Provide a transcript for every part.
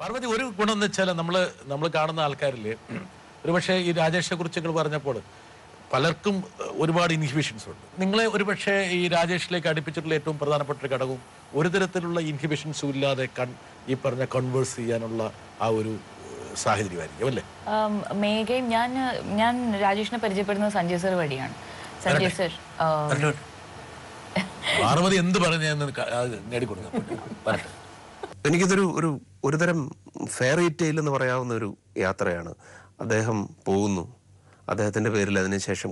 പാർവതി, ഒരു ഗുണം എന്ന് വെച്ചാൽ നമ്മൾ കാണുന്ന ആൾക്കാരില് ഒരുപക്ഷെ ഈ രാജേഷിനെ കുറിച്ച് പറഞ്ഞപ്പോൾ പലർക്കും ഒരുപാട് ഇൻഹിബിഷൻസ് ഉണ്ട്. നിങ്ങളെ ഒരുപക്ഷെ ഈ രാജേഷിലേക്ക് അടുപ്പിച്ചിട്ടുള്ള ഏറ്റവും പ്രധാനപ്പെട്ട ഒരു ഘടകവും ഒരു തരത്തിലുള്ള ഇൻഹിബിഷൻസും ഇല്ലാതെ ഈ പറഞ്ഞ കൺവേഴ്സ് ചെയ്യാനുള്ള ആ ഒരു സാഹചര്യമായിരിക്കും അല്ലേ? മേഘയും ഞാൻ രാജേഷിനെ പരിചയപ്പെടുന്നത് സഞ്ജയ് സർ വഴിയാണ്. സഞ്ജയ് സർ പാർവതി എന്ത് പറഞ്ഞ നേടിക്കൊടുക്കാം. എനിക്കിതൊരു ഒരുതരം ഫെയറി ടെയിൽ എന്ന് പറയാവുന്ന ഒരു യാത്രയാണ്. അദ്ദേഹം പോകുന്നു, അദ്ദേഹത്തിൻ്റെ പേരിൽ അതിനുശേഷം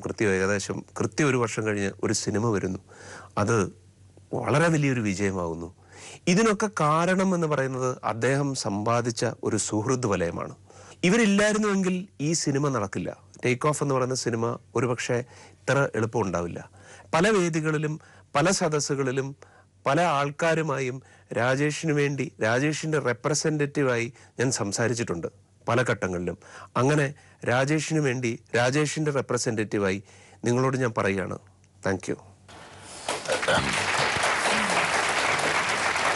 കൃത്യം ഒരു വർഷം കഴിഞ്ഞ് ഒരു സിനിമ വരുന്നു. അത് വളരെ വലിയൊരു വിജയമാകുന്നു. ഇതിനൊക്കെ കാരണം എന്ന് പറയുന്നത് അദ്ദേഹം സമ്പാദിച്ച ഒരു സുഹൃത്ത് വലയമാണ്. ഇവരില്ലായിരുന്നുവെങ്കിൽ ഈ സിനിമ നടക്കില്ല. ടേക്ക് ഓഫ് എന്ന് പറയുന്ന സിനിമ ഒരുപക്ഷെ ഇത്ര എളുപ്പം ഉണ്ടാവില്ല. പല വേദികളിലും പല സദസ്സുകളിലും പല ആൾക്കാരുമായും രാജേഷിന് വേണ്ടി, രാജേഷിൻ്റെ റെപ്രസെൻറ്റേറ്റീവായി ഞാൻ സംസാരിച്ചിട്ടുണ്ട് പല ഘട്ടങ്ങളിലും. അങ്ങനെ രാജേഷിന് വേണ്ടി, രാജേഷിൻ്റെ റെപ്രസെൻറ്റേറ്റീവായി നിങ്ങളോട് ഞാൻ പറയുകയാണ്, താങ്ക് യു.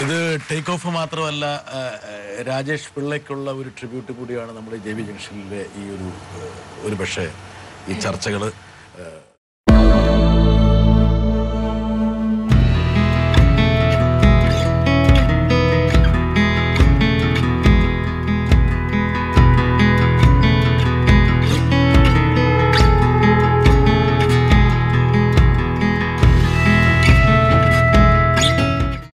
ഇത് ടേക്ക് ഓഫ് മാത്രമല്ല, രാജേഷ് പിള്ളയ്ക്കുള്ള ഒരു ട്രിബ്യൂട്ട് കൂടിയാണ് നമ്മുടെ JB ജംഗ്ഷനിലെ ഈ ഒരു പക്ഷേ ഈ ചർച്ചകൾ